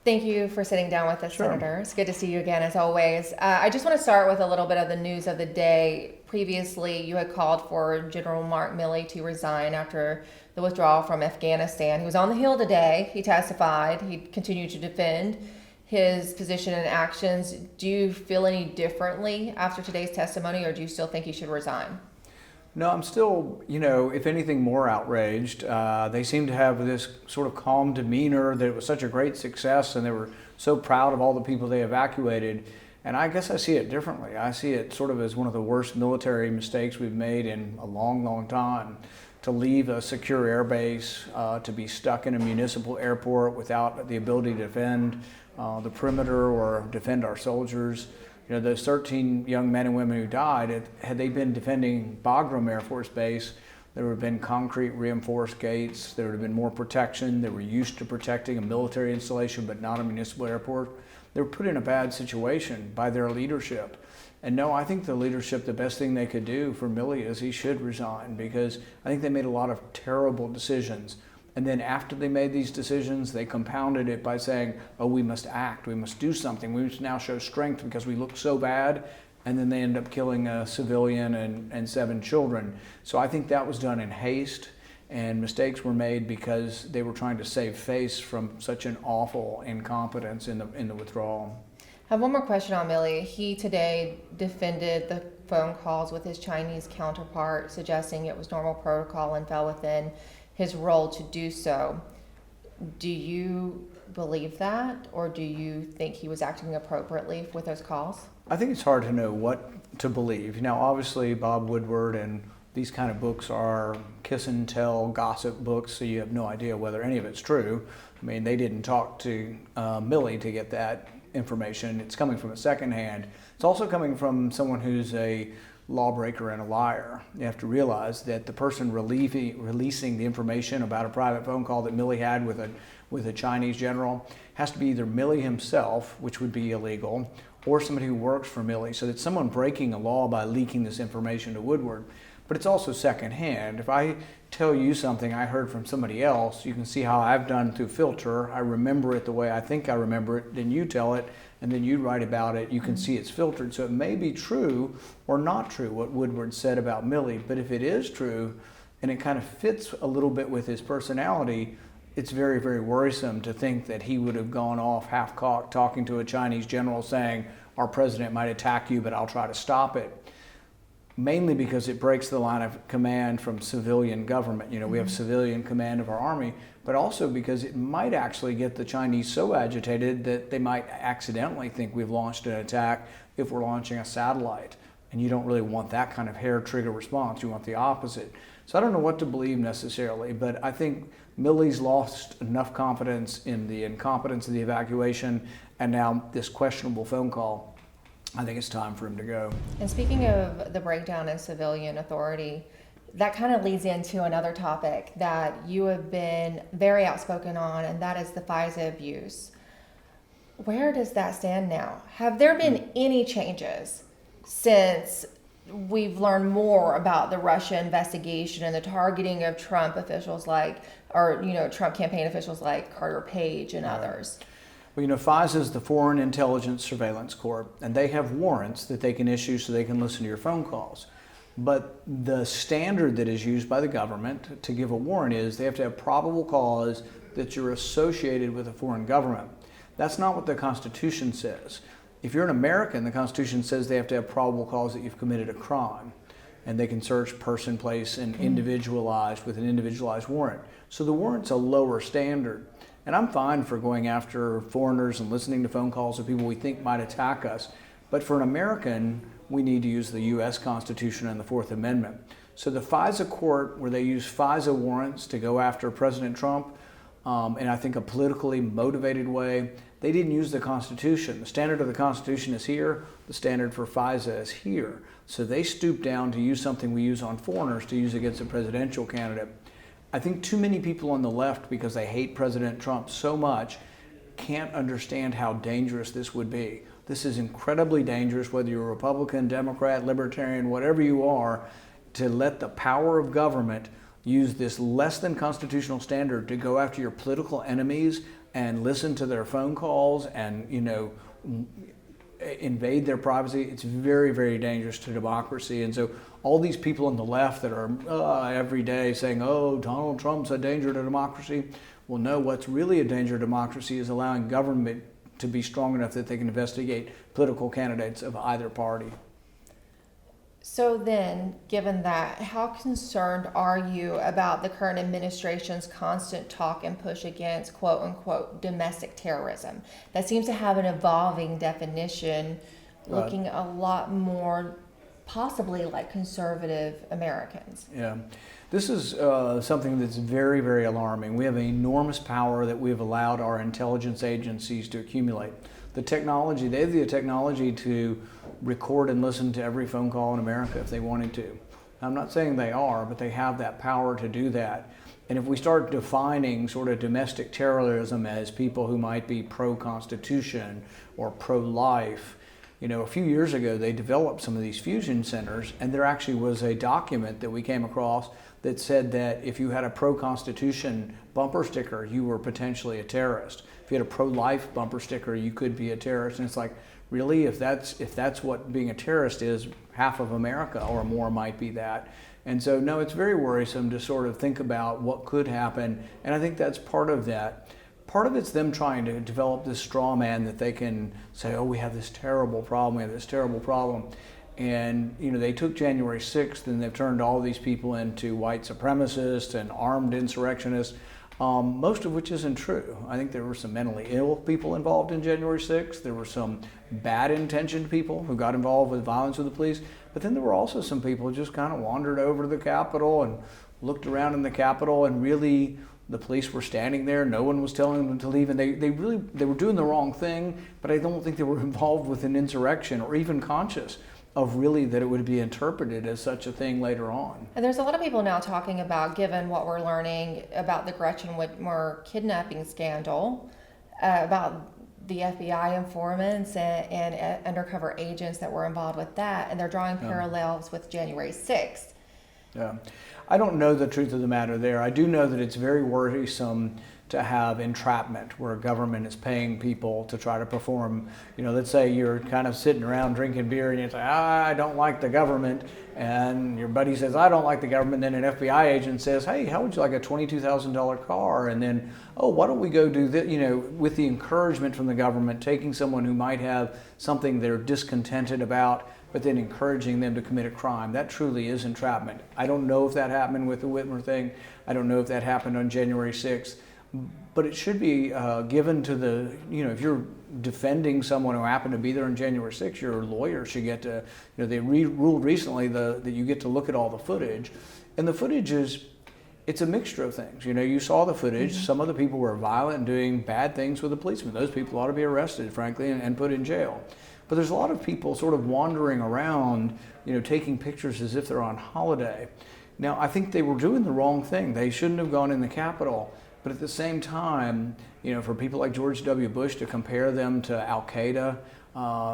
Thank you for sitting down with us, Sure. Senator. It's good to see you again, as always. I just want to start with a little bit of the news of the day. Previously, you had called for General Mark Milley to resign after the withdrawal from Afghanistan. He was on the Hill today. He testified. He continued to defend his position and actions. Do you feel any differently after today's testimony, or do you still think he should resign? No, I'm still, if anything, more outraged. They seem to have this sort of calm demeanor that it was such a great success and they were so proud of all the people they evacuated. And I guess I see it differently. I see it sort of as one of the worst military mistakes we've made in a long, long time. To leave a secure airbase, to be stuck in a municipal airport without the ability to defend the perimeter or defend our soldiers. Those 13 young men and women who died, had they been defending Bagram Air Force Base, there would have been concrete reinforced gates, there would have been more protection, they were used to protecting a military installation but not a municipal airport. They were put in a bad situation by their leadership. And no, I think the leadership, the best thing they could do for Milley is he should resign, because I think they made a lot of terrible decisions. And then after they made these decisions, they compounded it by saying, oh, we must act, we must do something, we must now show strength because we look so bad. And then they end up killing a civilian and 7 children. So I think that was done in haste, and mistakes were made because they were trying to save face from such an awful incompetence in the withdrawal. I have one more question on Milley. He today defended the phone calls with his Chinese counterpart, suggesting it was normal protocol and fell within his role to do so. Do you believe that, or do you think he was acting appropriately with those calls? I think it's hard to know what to believe. Now, obviously, Bob Woodward and these kind of books are kiss and tell gossip books, so you have no idea whether any of it's true. I mean, they didn't talk to Milley to get that information. It's coming from a second hand. It's also coming from someone who's a lawbreaker and a liar. You have to realize that the person releasing the information about a private phone call that Milley had with a Chinese general has to be either Milley himself, which would be illegal, or somebody who works for Milley. So it's someone breaking a law by leaking this information to Woodward. But it's also secondhand. If I tell you something I heard from somebody else, you can see how I've done through filter. I remember it the way I think I remember it, then you tell it, and then you write about it. You can see it's filtered. So it may be true or not true what Woodward said about Milley, but if it is true, and it kind of fits a little bit with his personality, it's very, very worrisome to think that he would have gone off half-cocked talking to a Chinese general saying, our president might attack you, but I'll try to stop it. Mainly because it breaks the line of command from civilian government. We have civilian command of our army, but also because it might actually get the Chinese so agitated that they might accidentally think we've launched an attack if we're launching a satellite. And you don't really want that kind of hair trigger response. You want the opposite. So I don't know what to believe necessarily, but I think Milley's lost enough confidence in the incompetence of the evacuation and now this questionable phone call. I think it's time for him to go. And speaking of the breakdown in civilian authority, that kind of leads into another topic that you have been very outspoken on, and that is the FISA abuse. Where does that stand now? Have there been any changes since we've learned more about the Russia investigation and the targeting of Trump officials Trump campaign officials like Carter Page and others? Well, FISA is the Foreign Intelligence Surveillance Corps, and they have warrants that they can issue so they can listen to your phone calls. But the standard that is used by the government to give a warrant is they have to have probable cause that you're associated with a foreign government. That's not what the Constitution says. If you're an American, the Constitution says they have to have probable cause that you've committed a crime, and they can search person, place, and individualized with an individualized warrant. So the warrant's a lower standard. And I'm fine for going after foreigners and listening to phone calls of people we think might attack us. But for an American, we need to use the U.S. Constitution and the Fourth Amendment. So the FISA court, where they use FISA warrants to go after President Trump, in I think a politically motivated way, they didn't use the Constitution. The standard of the Constitution is here. The standard for FISA is here. So they stooped down to use something we use on foreigners to use against a presidential candidate. I think too many people on the left, because they hate President Trump so much, can't understand how dangerous this would be. This is incredibly dangerous, whether you're a Republican, Democrat, Libertarian, whatever you are, to let the power of government use this less than constitutional standard to go after your political enemies and listen to their phone calls and, invade their privacy, it's very, very dangerous to democracy. And so all these people on the left that are every day saying, oh, Donald Trump's a danger to democracy. Well, no, what's really a danger to democracy is allowing government to be strong enough that they can investigate political candidates of either party. So then, given that, how concerned are you about the current administration's constant talk and push against quote unquote domestic terrorism? That seems to have an evolving definition, looking a lot more possibly like conservative Americans. Yeah, this is something that's very, very alarming. We have enormous power that we've allowed our intelligence agencies to accumulate. The technology, they have the technology to record and listen to every phone call in America if they wanted to. I'm not saying they are, but they have that power to do that. And if we start defining sort of domestic terrorism as people who might be pro-Constitution or pro-life, a few years ago they developed some of these fusion centers, and there actually was a document that we came across that said that if you had a pro-Constitution bumper sticker, you were potentially a terrorist. If you had a pro-life bumper sticker, you could be a terrorist. And it's like, really, if that's what being a terrorist is, half of America or more might be that. And so, no, it's very worrisome to sort of think about what could happen. And I think that's part of that. Part of it's them trying to develop this straw man that they can say, oh, we have this terrible problem, we have this terrible problem. And, they took January 6th and they've turned all these people into white supremacists and armed insurrectionists, most of which isn't true. I think there were some mentally ill people involved in January 6th. There were some bad intentioned people who got involved with violence with the police. But then there were also some people who just kind of wandered over to the Capitol and looked around in the Capitol, and really the police were standing there. No one was telling them to leave, and they were doing the wrong thing, but I don't think they were involved with an insurrection or even conscious of really that it would be interpreted as such a thing later on. And there's a lot of people now talking about, given what we're learning about the Gretchen Whitmer kidnapping scandal, about the FBI informants and undercover agents that were involved with that, and they're drawing parallels with January 6th. Yeah, I don't know the truth of the matter there. I do know that it's very worrisome to have entrapment where government is paying people to try to perform. Let's say you're kind of sitting around drinking beer and you say, I don't like the government, and your buddy says, I don't like the government, then an FBI agent says, hey, how would you like a $22,000 car? And then, oh, why don't we go do this, with the encouragement from the government, taking someone who might have something they're discontented about, but then encouraging them to commit a crime. That truly is entrapment. I don't know if that happened with the Whitmer thing. I don't know if that happened on January 6th. But it should be given to the, if you're defending someone who happened to be there on January 6th, your lawyer should get to, they ruled recently that you get to look at all the footage. And the footage it's a mixture of things. You saw the footage. Mm-hmm. Some of the people were violent and doing bad things with the policemen. Those people ought to be arrested, frankly, and put in jail. But there's a lot of people sort of wandering around, taking pictures as if they're on holiday. Now, I think they were doing the wrong thing. They shouldn't have gone in the Capitol. But at the same time, for people like George W. Bush to compare them to Al-Qaeda,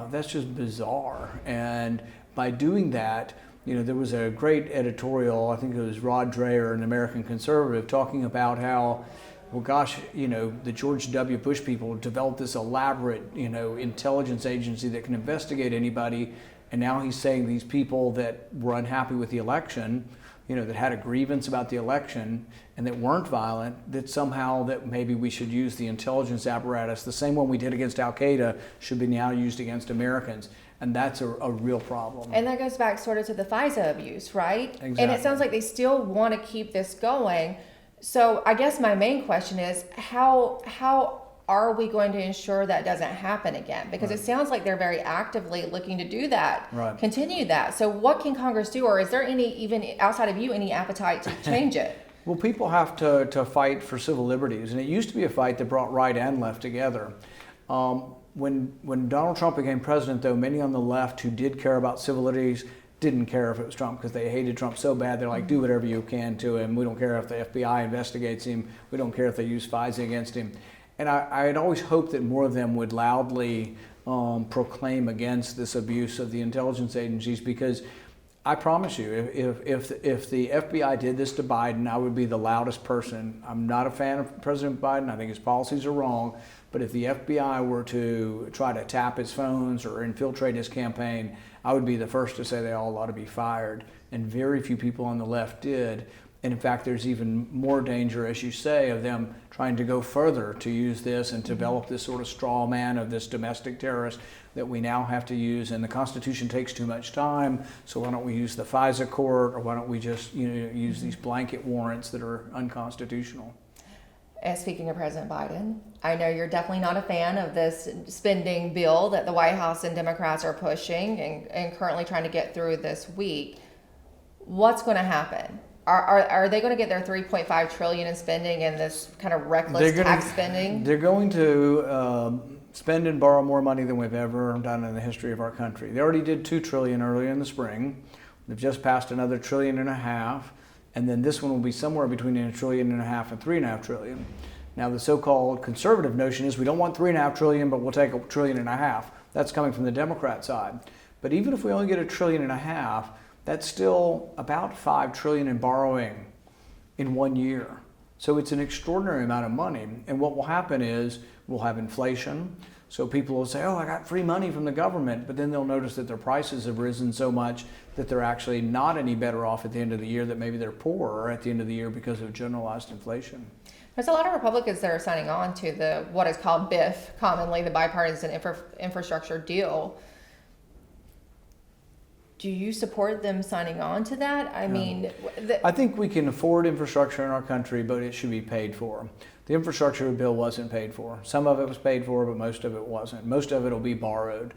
that's just bizarre. And by doing that, there was a great editorial, I think it was Rod Dreher, an American conservative, talking about how, well, gosh, the George W. Bush people developed this elaborate, intelligence agency that can investigate anybody. And now he's saying these people that were unhappy with the election, that had a grievance about the election and that weren't violent, that somehow that maybe we should use the intelligence apparatus, the same one we did against Al-Qaeda should be now used against Americans. And that's a real problem. And that goes back sort of to the FISA abuse, right? Exactly. And it sounds like they still want to keep this going. So I guess my main question is, how are we going to ensure that doesn't happen again? Because It sounds like they're very actively looking to do that, continue that. So what can Congress do, or is there any, even outside of you, any appetite to change it? Well, people have to fight for civil liberties, and it used to be a fight that brought right and left together. When Donald Trump became president, though, many on the left who did care about civil liberties didn't care if it was Trump because they hated Trump so bad. They're like, do whatever you can to him. We don't care if the FBI investigates him. We don't care if they use FISA against him. And I had always hoped that more of them would loudly proclaim against this abuse of the intelligence agencies, because I promise you, if the FBI did this to Biden, I would be the loudest person. I'm not a fan of President Biden. I think his policies are wrong. But if the FBI were to try to tap his phones or infiltrate his campaign, I would be the first to say they all ought to be fired. And very few people on the left did. And in fact, there's even more danger, as you say, of them trying to go further to use this and develop this sort of straw man of this domestic terrorist that we now have to use. And the Constitution takes too much time, so why don't we use the FISA court, or why don't we just use these blanket warrants that are unconstitutional? And speaking of President Biden, I know you're definitely not a fan of this spending bill that the White House and Democrats are pushing and currently trying to get through this week. What's going to happen? Are they going to get their $3.5 trillion in spending and this kind of reckless tax spending? They're going to spend and borrow more money than we've ever done in the history of our country. They already did $2 trillion earlier in the spring. They've just passed another $1.5 trillion, and then this one will be somewhere between $1.5 trillion and $3.5 trillion. Now, the so-called conservative notion is we don't want $3.5 trillion, but we'll take $1.5 trillion. That's coming from the Democrat side. But even if we only get $1.5 trillion, that's still about $5 trillion in borrowing in 1 year. So it's an extraordinary amount of money. And what will happen is we'll have inflation. So people will say, oh, I got free money from the government. But then they'll notice that their prices have risen so much that they're actually not any better off at the end of the year, that maybe they're poorer at the end of the year because of generalized inflation. There's a lot of Republicans that are signing on to the what is called BIF, commonly the bipartisan infrastructure deal. Do you support them signing on to that? I mean, I think we can afford infrastructure in our country, but it should be paid for. The infrastructure bill wasn't paid for. Some of it was paid for, but most of it wasn't. Most of it will be borrowed.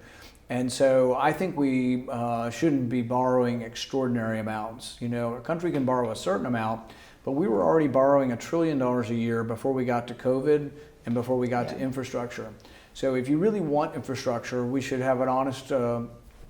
And so I think we shouldn't be borrowing extraordinary amounts. A country can borrow a certain amount, but we were already borrowing $1 trillion a year before we got to COVID and before we got to infrastructure. So if you really want infrastructure, we should have an honest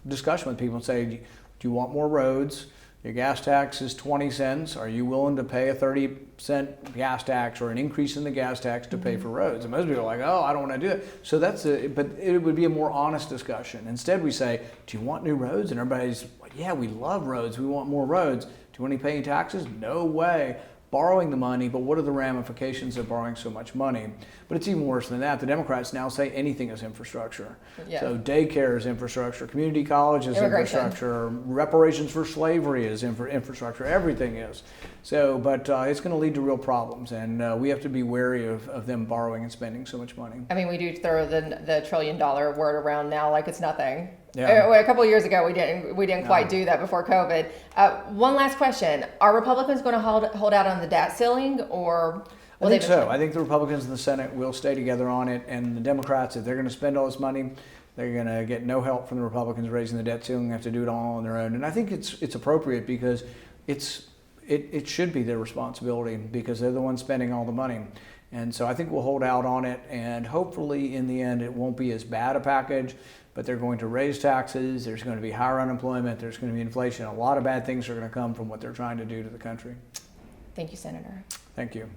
discussion with people and say, do you want more roads? Your gas tax is 20 cents. Are you willing to pay a 30-cent gas tax or an increase in the gas tax to pay for roads? And most people are like, oh, I don't want to do it. So but it would be a more honest discussion. Instead, we say, do you want new roads? And everybody's like, yeah, we love roads. We want more roads. Do you want to pay any taxes? No way. Borrowing the money, but what are the ramifications of borrowing so much money? But it's even worse than that. The Democrats now say anything is infrastructure. Yeah. So daycare is infrastructure, community college is infrastructure, reparations for slavery is infrastructure, everything is. So, but it's going to lead to real problems, and we have to be wary of them borrowing and spending so much money. I mean, we do throw the $1 trillion word around now like it's nothing. Yeah. A couple of years ago, we didn't quite do that before COVID. One last question: are Republicans going to hold out on the debt ceiling, or? I think so. I think the Republicans in the Senate will stay together on it, and the Democrats, if they're going to spend all this money, they're going to get no help from the Republicans raising the debt ceiling. They have to do it all on their own, and I think it's appropriate because it should be their responsibility because they're the ones spending all the money. And so I think we'll hold out on it, and hopefully in the end it won't be as bad a package, but they're going to raise taxes, there's going to be higher unemployment, there's going to be inflation. A lot of bad things are going to come from what they're trying to do to the country. Thank you, Senator. Thank you.